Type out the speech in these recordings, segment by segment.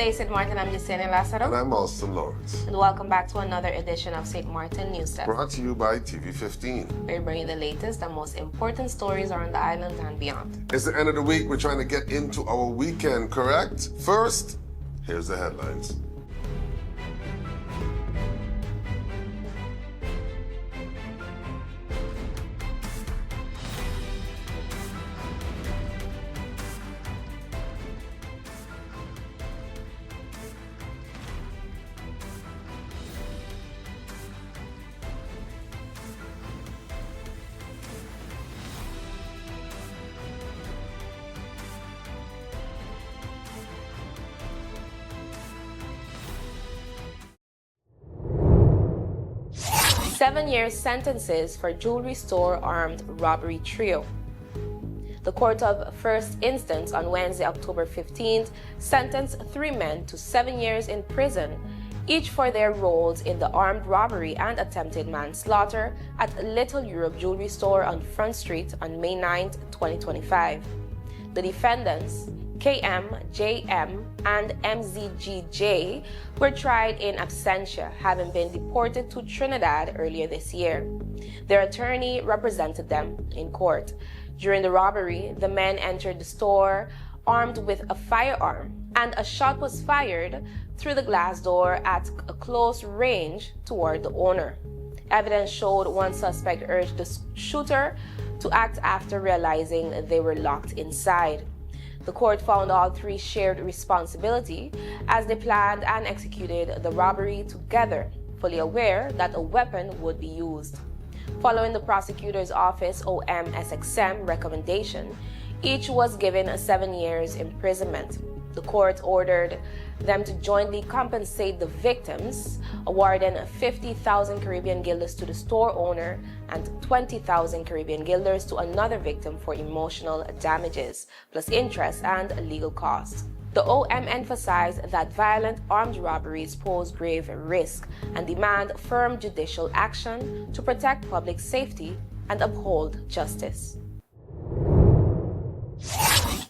day, Sint Maarten. I'm Yesenia Lazaro. And I'm Austin Lawrence. And welcome back to another edition of Sint Maarten NEWSDESK. Brought to you by TV15. We bring you the latest and most important stories around the island and beyond. It's the end of the week. We're trying to get into our weekend, correct? First, here's the headlines. Seven-year sentences for jewelry store armed robbery trio. The Court of First Instance on Wednesday, October 15th, sentenced 3 men to 7 years in prison, each for their roles in the armed robbery and attempted manslaughter at Little Europe Jewelry Store on Front Street on May 9, 2025. The defendants, KM, JM, and MZGJ, were tried in absentia, having been deported to Trinidad earlier this year. Their attorney represented them in court. During the robbery, the men entered the store armed with a firearm, and a shot was fired through the glass door at a close range toward the owner. Evidence showed one suspect urged the shooter to act after realizing they were locked inside. The court found all 3 shared responsibility as they planned and executed the robbery together, fully aware that a weapon would be used. Following the prosecutor's office OMSXM recommendation, each was given 7 years imprisonment. The court ordered them to jointly compensate the victims, awarding 50,000 Caribbean guilders to the store owner and 20,000 Caribbean guilders to another victim for emotional damages, plus interest and legal costs. The OM emphasized that violent armed robberies pose grave risk and demand firm judicial action to protect public safety and uphold justice.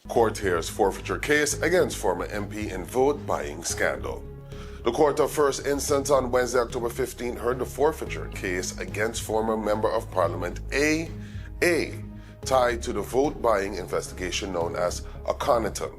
Court hears forfeiture case against former MP in vote buying scandal. The Court of First Instance on Wednesday, October 15, heard the forfeiture case against former Member of Parliament A, tied to the vote buying investigation known as Aconitum.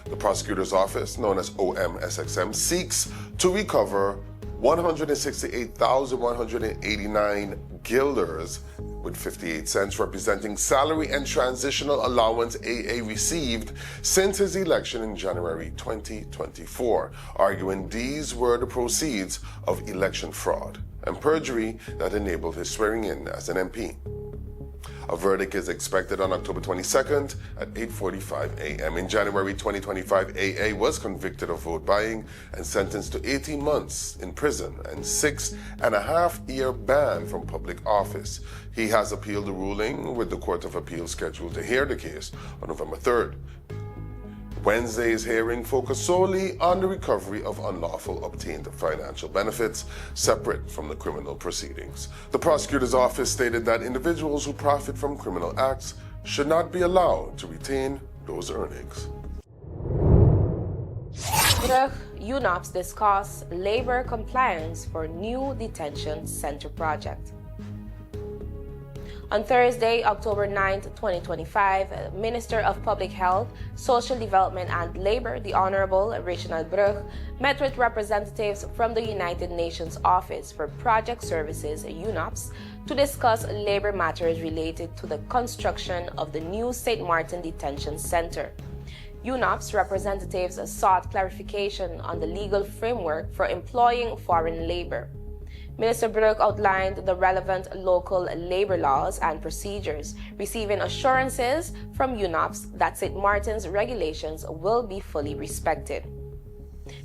The prosecutor's office, known as OMSXM, seeks to recover 168,189 guilders with 58 cents, representing salary and transitional allowance AA received since his election in January 2024, arguing these were the proceeds of election fraud and perjury that enabled his swearing in as an MP. A verdict is expected on October 22nd at 8:45 a.m. In January 2025, AA was convicted of vote buying and sentenced to 18 months in prison and 6.5-year ban from public office. He has appealed the ruling, with the Court of Appeal scheduled to hear the case on November 3rd. Wednesday's hearing focused solely on the recovery of unlawful obtained financial benefits, separate from the criminal proceedings. The prosecutor's office stated that individuals who profit from criminal acts should not be allowed to retain those earnings. Brug, UNOPS discuss labor compliance for new detention center project. On Thursday, October 9, 2025, Minister of Public Health, Social Development and Labor, the Honorable Richinel Brug, met with representatives from the United Nations Office for Project Services, UNOPS, to discuss labor matters related to the construction of the new Sint Maarten Detention Center. UNOPS representatives sought clarification on the legal framework for employing foreign labor. Minister Brug outlined the relevant local labor laws and procedures, receiving assurances from UNOPS that Sint Maarten's regulations will be fully respected.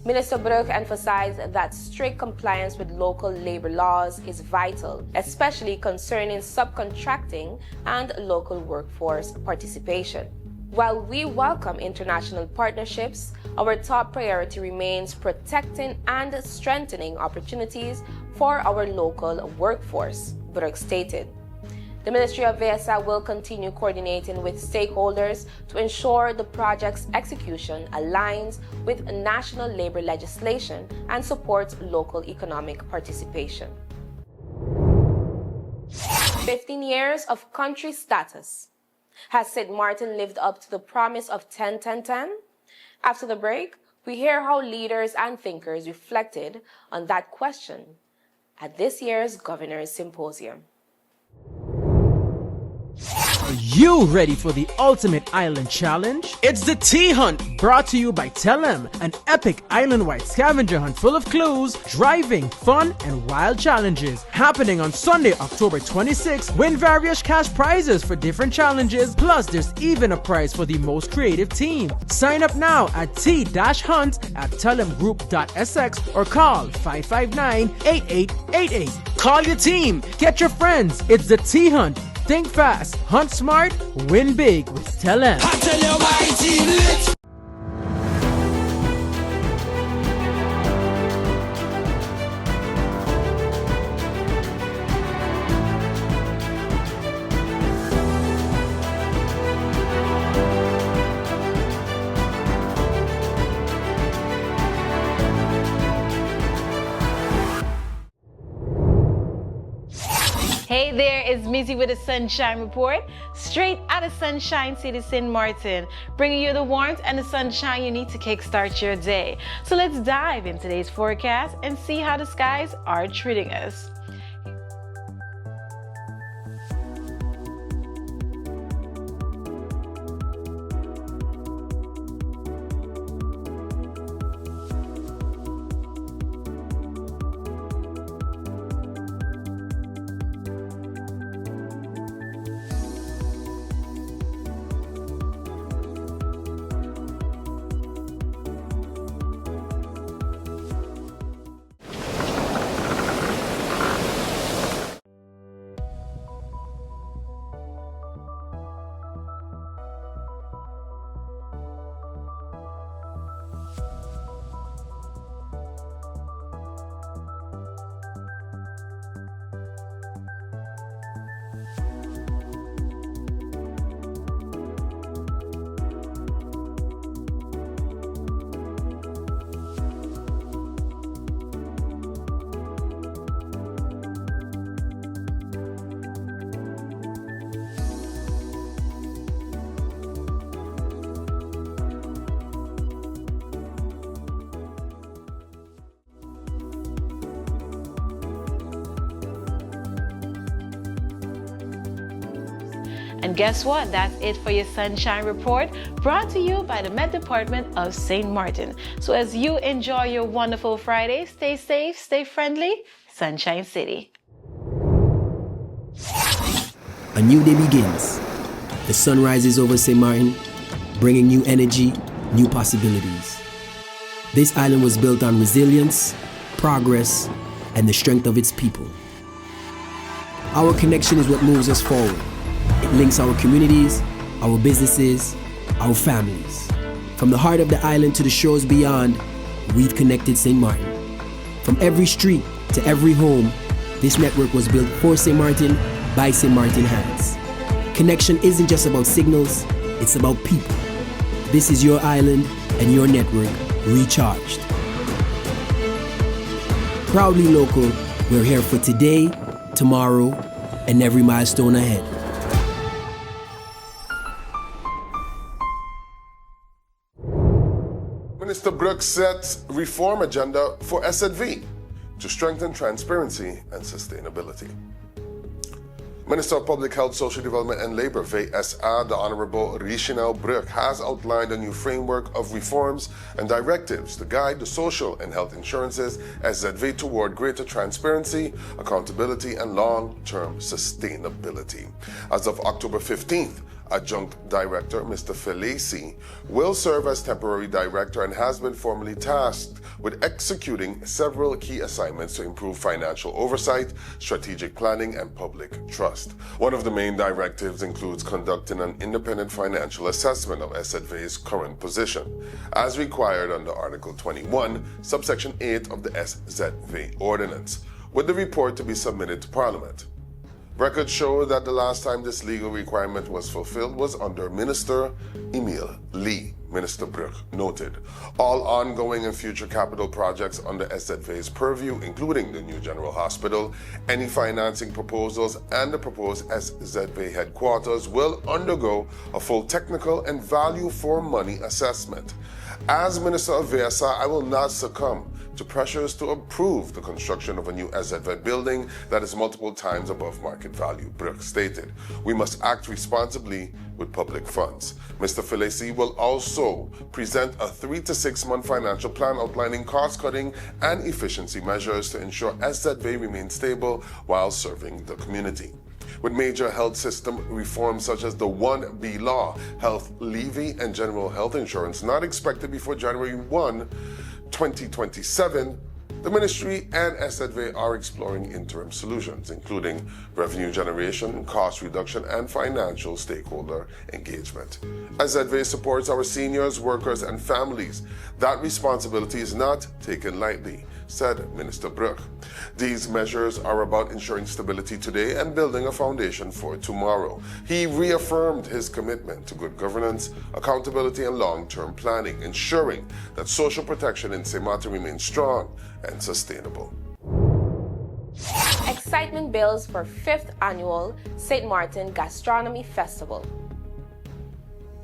Minister Brug emphasized that strict compliance with local labor laws is vital, especially concerning subcontracting and local workforce participation. While we welcome international partnerships, our top priority remains protecting and strengthening opportunities for our local workforce, Brug stated. The Ministry of VSA will continue coordinating with stakeholders to ensure the project's execution aligns with national labor legislation and supports local economic participation. 15 years of country status. Has Sint Maarten lived up to the promise of 10-10-10? After the break, we hear how leaders and thinkers reflected on that question at this year's Governor's Symposium. Are you ready for the ultimate island challenge? It's the Tea Hunt, brought to you by Tellem, an epic island-wide scavenger hunt full of clues, driving, fun, and wild challenges. Happening on Sunday, October 26th. Win various cash prizes for different challenges, plus there's even a prize for the most creative team. Sign up now at t-hunt@tellemgroup.sx or call 559-8888. Call your team, get your friends. It's the Tea Hunt. Think fast, hunt smart, win big with Tellem. I tell you why it's lit. Hey there, it's Missy with a Sunshine Report, straight out of Sunshine City, Sint Maarten, bringing you the warmth and the sunshine you need to kickstart your day. So let's dive into today's forecast and see how the skies are treating us. And guess what? That's it for your Sunshine Report, brought to you by the Met Department of Sint Maarten. So as you enjoy your wonderful Friday, stay safe, stay friendly, Sunshine City. A new day begins. The sun rises over Sint Maarten, bringing new energy, new possibilities. This island was built on resilience, progress, and the strength of its people. Our connection is what moves us forward. It links our communities, our businesses, our families. From the heart of the island to the shores beyond, we've connected Sint Maarten. From every street to every home, this network was built for Sint Maarten by Sint Maarten hands. Connection isn't just about signals, it's about people. This is your island and your network recharged. Proudly local, we're here for today, tomorrow, and every milestone ahead. Minister Brug sets reform agenda for SZV to strengthen transparency and sustainability. Minister of Public Health, Social Development and Labor, VSA, the Honorable Richinel Brug, has outlined a new framework of reforms and directives to guide the social and health insurances SZV toward greater transparency, accountability, and long-term sustainability. As of October 15th, Adjunct Director Mr. Felici will serve as temporary director and has been formally tasked with executing several key assignments to improve financial oversight, strategic planning, and public trust. One of the main directives includes conducting an independent financial assessment of SZV's current position, as required under Article 21, subsection 8 of the SZV Ordinance, with the report to be submitted to Parliament. Records show that the last time this legal requirement was fulfilled was under Minister Emile Lee. Minister Brug noted, all ongoing and future capital projects under SZV's purview, including the new General Hospital, any financing proposals, and the proposed SZV headquarters will undergo a full technical and value for money assessment. As Minister of VSA, I will not succumb to pressures to approve the construction of a new SZV building that is multiple times above market value, Brooks stated. We must act responsibly with public funds. Mr. Filesi will also present a 3 to 6 month financial plan outlining cost-cutting and efficiency measures to ensure SZV remains stable while serving the community. With major health system reforms such as the 1B law, health levy, and general health insurance not expected before January 1, 2027, the Ministry and SZV are exploring interim solutions, including revenue generation, cost reduction, and financial stakeholder engagement. SZV supports our seniors, workers, and families. That responsibility is not taken lightly, said Minister Brug. These measures are about ensuring stability today and building a foundation for tomorrow. He reaffirmed his commitment to good governance, accountability, and long-term planning, ensuring that social protection in Sint Maarten remains strong and sustainable. Excitement builds for 5th annual Sint Maarten Gastronomy Festival.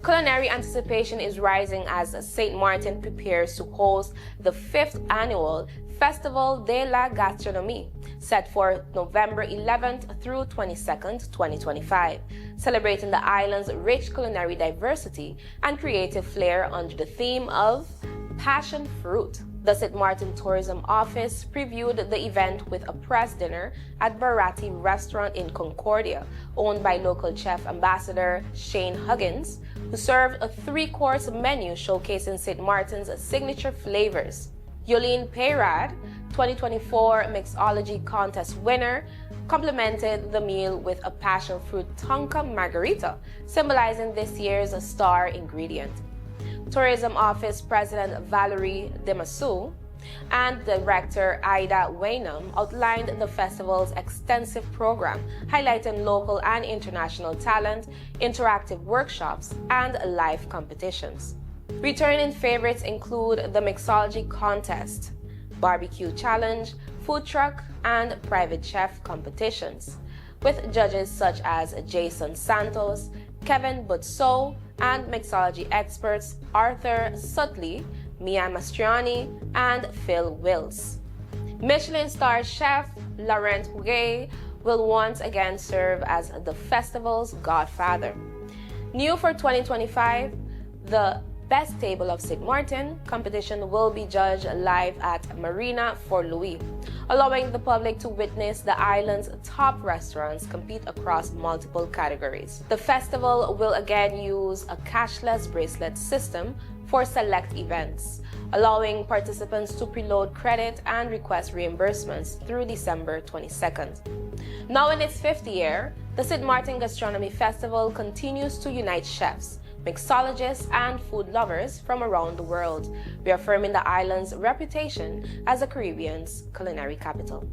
Culinary anticipation is rising as Sint Maarten prepares to host the 5th annual Festival de la Gastronomy, set for November 11th through 22nd, 2025, celebrating the island's rich culinary diversity and creative flair under the theme of Passion Fruit. The Sint Maarten Tourism Office previewed the event with a press dinner at Barati Restaurant in Concordia, owned by local chef ambassador Shane Huggins, who served a 3-course menu showcasing Sint Maarten's signature flavors. Yolene Peyrad, 2024 Mixology Contest winner, complemented the meal with a passion fruit tonka margarita, symbolizing this year's star ingredient. Tourism Office President Valerie Demasu and Director Ida Wainam outlined the festival's extensive program, highlighting local and international talent, interactive workshops, and live competitions. Returning favorites include the Mixology Contest, Barbecue Challenge, Food Truck, and Private Chef competitions, with judges such as Jason Santos, Kevin Butso, and mixology experts Arthur Sutley, Mia Mastriani, and Phil Wills. Michelin-star chef Laurent Huguet will once again serve as the festival's godfather. New for 2025, the Best Table of Sint Maarten competition will be judged live at Marina Fort Louis, allowing the public to witness the island's top restaurants compete across multiple categories. The festival will again use a cashless bracelet system for select events, allowing participants to preload credit and request reimbursements through December 22nd. Now in its 5th year, the Sint Maarten Gastronomy Festival continues to unite chefs, mixologists, and food lovers from around the world, reaffirming the island's reputation as the Caribbean's culinary capital.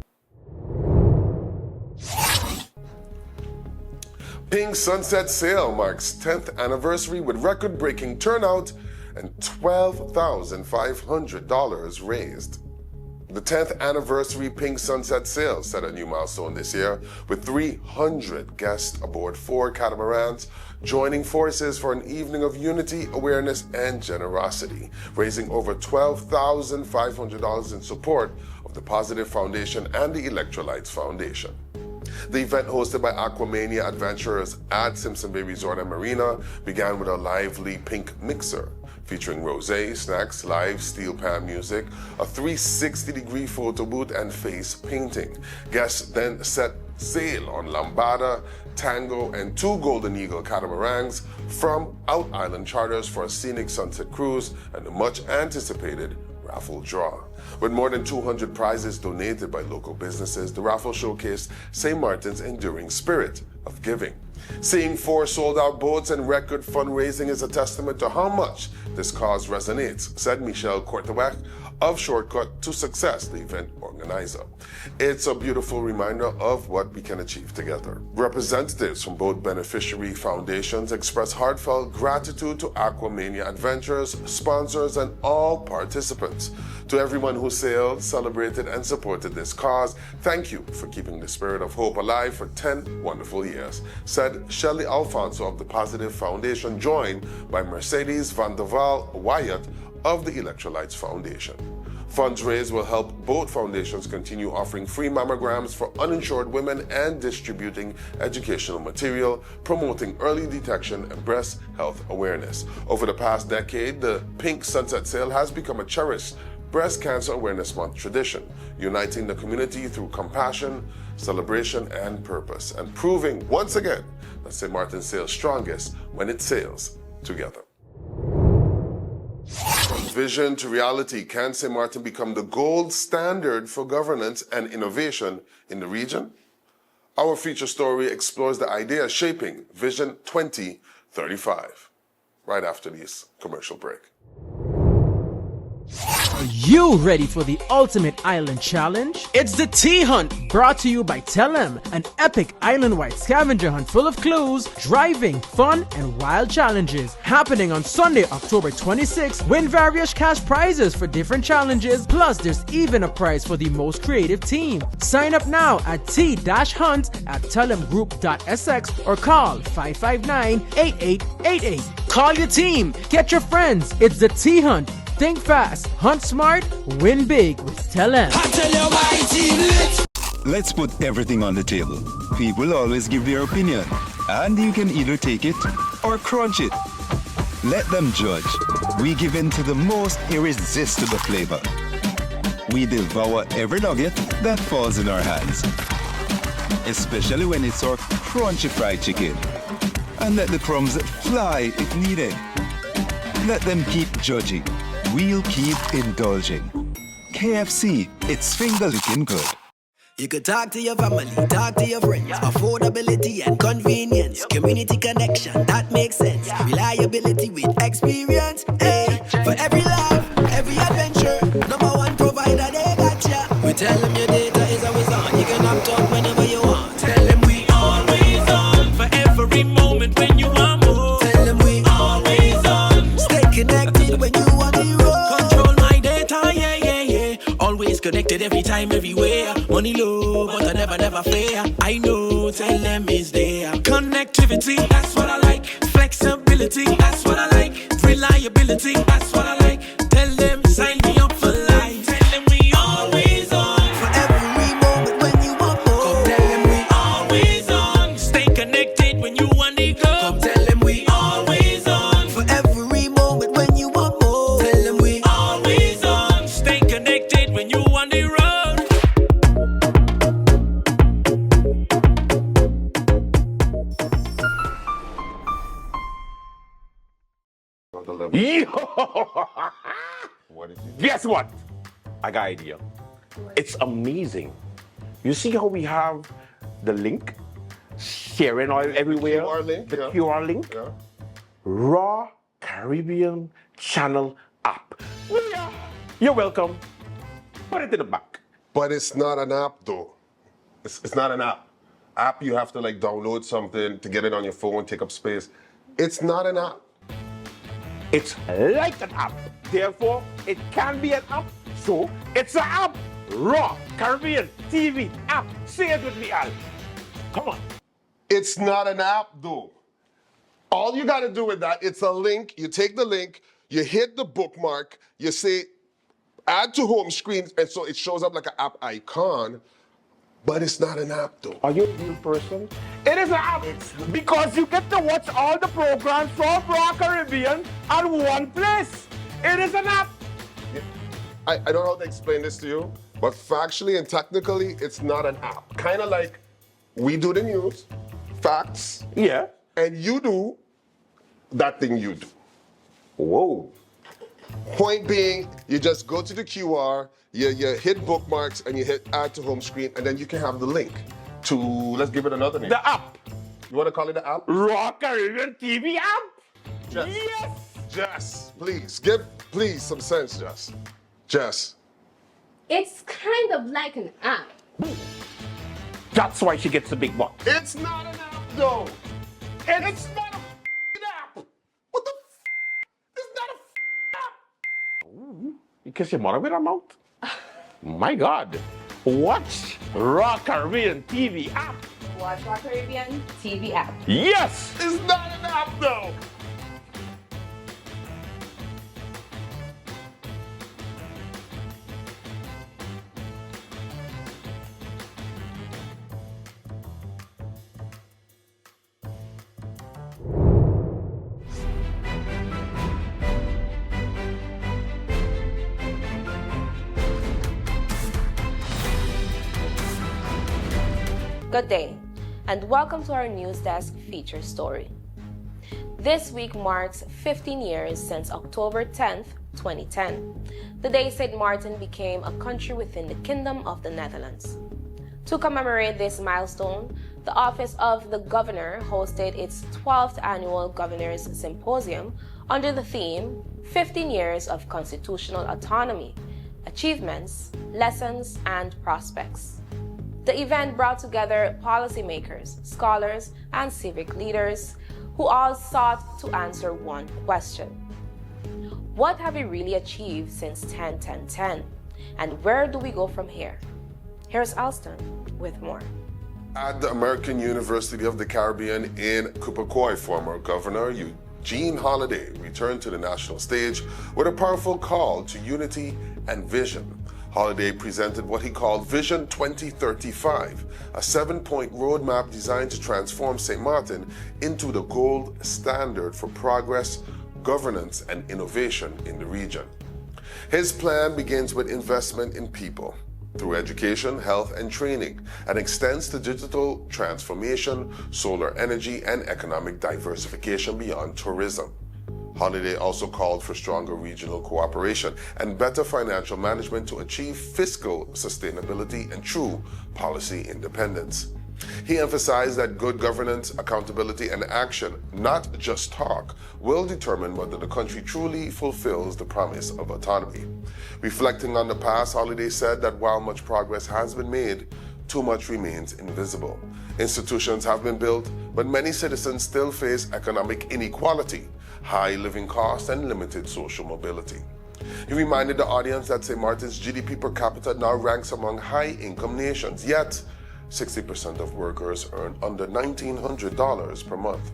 Pink Sunset Sale marks 10th anniversary with record-breaking turnout and $12,500 raised. The 10th anniversary Pink Sunset Sale set a new milestone this year, with 300 guests aboard 4 catamarans joining forces for an evening of unity, awareness, and generosity, raising over $12,500 in support of the Positive Foundation and the Electrolytes Foundation. The event, hosted by Aquamania adventurers at Simpson Bay Resort and Marina, began with a lively pink mixer featuring rosé, snacks, live steel pan music, a 360-degree photo booth, and face painting. Guests then set sail on Lambada, Tango, and 2 Golden Eagle catamarans from Out Island charters for a scenic sunset cruise and a much-anticipated raffle draw. With more than 200 prizes donated by local businesses, the raffle showcased St. Maarten's enduring spirit of giving. Seeing 4 sold-out boats and record fundraising is a testament to how much this cause resonates, said Michelle Courtewac of shortcut to success, the event organizer. It's a beautiful reminder of what we can achieve together. Representatives from both beneficiary foundations express heartfelt gratitude to Aquamania Adventures, sponsors, and all participants. To everyone who sailed, celebrated, and supported this cause, thank you for keeping the spirit of hope alive for 10 wonderful years, said Shelley Alfonso of the Positive Foundation, joined by Mercedes Van der Waal Wyatt of the Electrolytes Foundation. Funds raised will help both foundations continue offering free mammograms for uninsured women and distributing educational material, promoting early detection and breast health awareness. Over the past decade, the Pink Sunset Sale has become a cherished Breast Cancer Awareness Month tradition, uniting the community through compassion, celebration, and purpose, and proving once again that St. Maarten sails strongest when it sails together. From vision to reality, can St. Maarten become the gold standard for governance and innovation in the region? Our feature story explores the idea shaping Vision 2035, right after this commercial break. Are you ready for the ultimate island challenge? It's the Tea Hunt, brought to you by Telem, an epic island-wide scavenger hunt full of clues, driving, fun, and wild challenges. Happening on Sunday, October 26th. Win various cash prizes for different challenges, plus there's even a prize for the most creative team. Sign up now at t-hunt@telemgroup.sx or call 559-8888. Call your team, get your friends. It's the Tea Hunt. Think fast, hunt smart, win big with Telem. I tell you my team lit. Let's put everything on the table. People always give their opinion, and you can either take it or crunch it. Let them judge. We give in to the most irresistible flavor. We devour every nugget that falls in our hands, especially when it's our crunchy fried chicken. And let the crumbs fly if needed. Let them keep judging. We'll keep indulging. KFC, it's finger-licking good. You could talk to your family, talk to your friends. Affordability and convenience. Community connection, that makes sense. Reliability with experience. Hey, for every life, every adventure. Number one provider, they got ya. We tell them your data is always on. You can opt out whenever you want. Tell them we always on. For every moment when you want more. Tell them we always on. Stay connected when you want the road. Control my data, yeah, yeah, yeah. Always connected every time, everywhere. Money low, but I never fair. I know, tell them is there. Connectivity, that's what I like. Flexibility, that's what I like. Reliability, that's what I like. Tell them, sign me up for life. Tell them we always on. For every moment when you want more. Come tell them we always on. Stay connected when you want to go. Come tell them we always on. For every moment when you want more. Tell them we always on. Stay connected when you want the road. Guess what? I got an idea. It's amazing. You see how we have the link? Sharing oil everywhere. QR link, the yeah. QR link. Yeah. Raw Caribbean Channel app. Yeah. You're welcome. Put it in the back. But it's not an app, though. It's not an app. App, you have to like download something to get it on your phone, take up space. It's not an app. It's like an app. Therefore, it can be an app. So, it's an app. Raw Caribbean TV app. Say it with me, Al. Come on. It's not an app, though. All you got to do with that, it's a link. You take the link, you hit the bookmark, you say add to home screen, and so it shows up like an app icon, but it's not an app, though. Are you a real person? It is an app because you get to watch all the programs from Raw Caribbean at one place. It is an app. I don't know how to explain this to you, but factually and technically, it's not an app. Kind of like we do the news, facts, Yeah. and you do that thing you do. Whoa. Point being, you just go to the QR, you hit bookmarks, and you hit add to home screen, and then you can have the link to, let's give it another name. The app. You want to call it the app? Raw Caribbean TV app? Jess. Yes. Jess, please, give, please, some sense, Jess. Jess. It's kind of like an app. That's why she gets the big bucks. It's not an app, though. It's not a app. What the It's not a app. You kiss your mother with her mouth? My God. Watch Raw Caribbean TV app. Watch Raw Caribbean TV app. Yes! It's not an app, though. Good day, and welcome to our NEWSDESK feature story. This week marks 15 years since October 10th, 2010, the day Sint Maarten became a country within the Kingdom of the Netherlands. To commemorate this milestone, the Office of the Governor hosted its 12th annual Governors Symposium under the theme 15 Years of Constitutional Autonomy, Achievements, Lessons, and Prospects. The event brought together policymakers, scholars, and civic leaders who all sought to answer one question. What have we really achieved since 10-10-10? And where do we go from here? Here's Alston with more. At the American University of the Caribbean in Cupacoy, former Governor Eugene Holiday returned to the national stage with a powerful call to unity and vision. Holiday presented what he called Vision 2035, a 7-point roadmap designed to transform Sint Maarten into the gold standard for progress, governance, and innovation in the region. His plan begins with investment in people through education, health, and training, and extends to digital transformation, solar energy, and economic diversification beyond tourism. Holiday also called for stronger regional cooperation and better financial management to achieve fiscal sustainability and true policy independence. He emphasized that good governance, accountability, and action, not just talk, will determine whether the country truly fulfills the promise of autonomy. Reflecting on the past, Holiday said that while much progress has been made, too much remains invisible. Institutions have been built, but many citizens still face economic inequality, high living costs, and limited social mobility. He reminded the audience that Sint Maarten's GDP per capita now ranks among high-income nations, yet 60% of workers earn under $1,900 per month.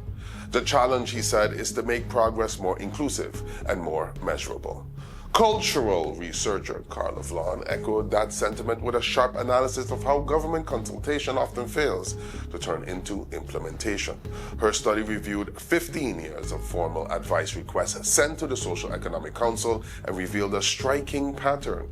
The challenge, he said, is to make progress more inclusive and more measurable. Cultural researcher Carla Vlon echoed that sentiment with a sharp analysis of how government consultation often fails to turn into implementation. Her study reviewed 15 years of formal advice requests sent to the Social Economic Council and revealed a striking pattern.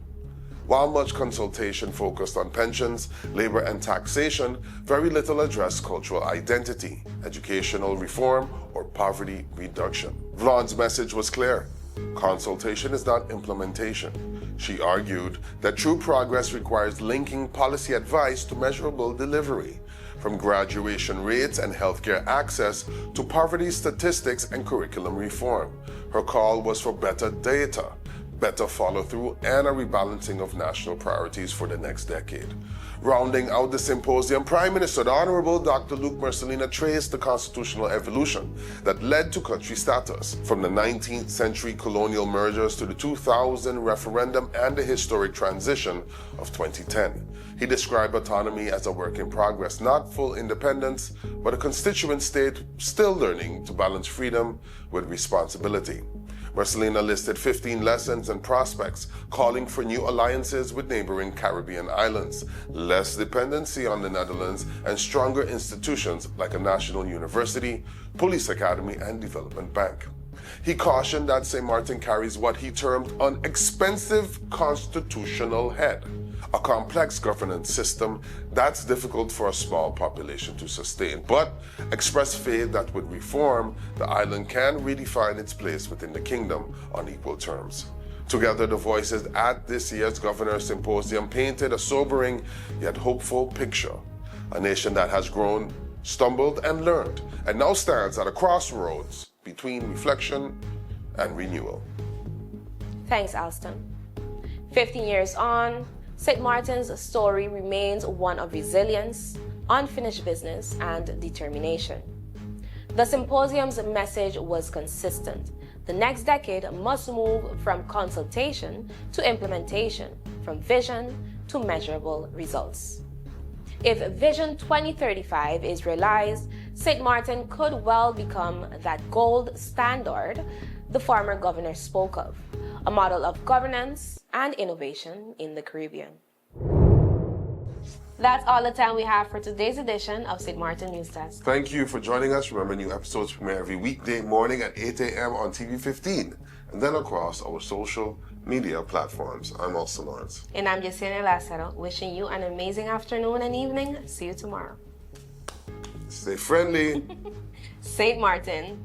While much consultation focused on pensions, labor, and taxation, very little addressed cultural identity, educational reform, or poverty reduction. Vlon's message was clear. Consultation is not implementation. She argued that true progress requires linking policy advice to measurable delivery, from graduation rates and healthcare access to poverty statistics and curriculum reform. Her call was for better data, better follow-through, and a rebalancing of national priorities for the next decade. Rounding out the symposium, Prime Minister the Honorable Dr. Luc Mercelina traced the constitutional evolution that led to country status, from the 19th century colonial mergers to the 2000 referendum and the historic transition of 2010. He described autonomy as a work in progress, not full independence, but a constituent state still learning to balance freedom with responsibility. Mercelina listed 15 lessons and prospects, calling for new alliances with neighboring Caribbean islands, less dependency on the Netherlands, and stronger institutions like a national university, police academy, and development bank. He cautioned that Sint Maarten carries what he termed an expensive constitutional head, a complex governance system that's difficult for a small population to sustain, but expressed faith that with reform, the island can redefine its place within the kingdom on equal terms. Together, the voices at this year's Governor's Symposium painted a sobering yet hopeful picture. A nation that has grown, stumbled, and learned, and now stands at a crossroads between reflection and renewal. Thanks, Alston. 15 years on, St. Maarten's story remains one of resilience, unfinished business, and determination. The symposium's message was consistent. The next decade must move from consultation to implementation, from vision to measurable results. If Vision 2035 is realized, St. Maarten could well become that gold standard the former governor spoke of, a model of governance and innovation in the Caribbean. That's all the time we have for today's edition of St. Maarten News Desk. Thank you for joining us. Remember, new episodes premiere every weekday morning at 8 a.m. on TV 15 and then across our social media platforms. I'm Elsa Lawrence. And I'm Yesenia Lázaro, wishing you an amazing afternoon and evening. See you tomorrow. Stay friendly. St. Maarten.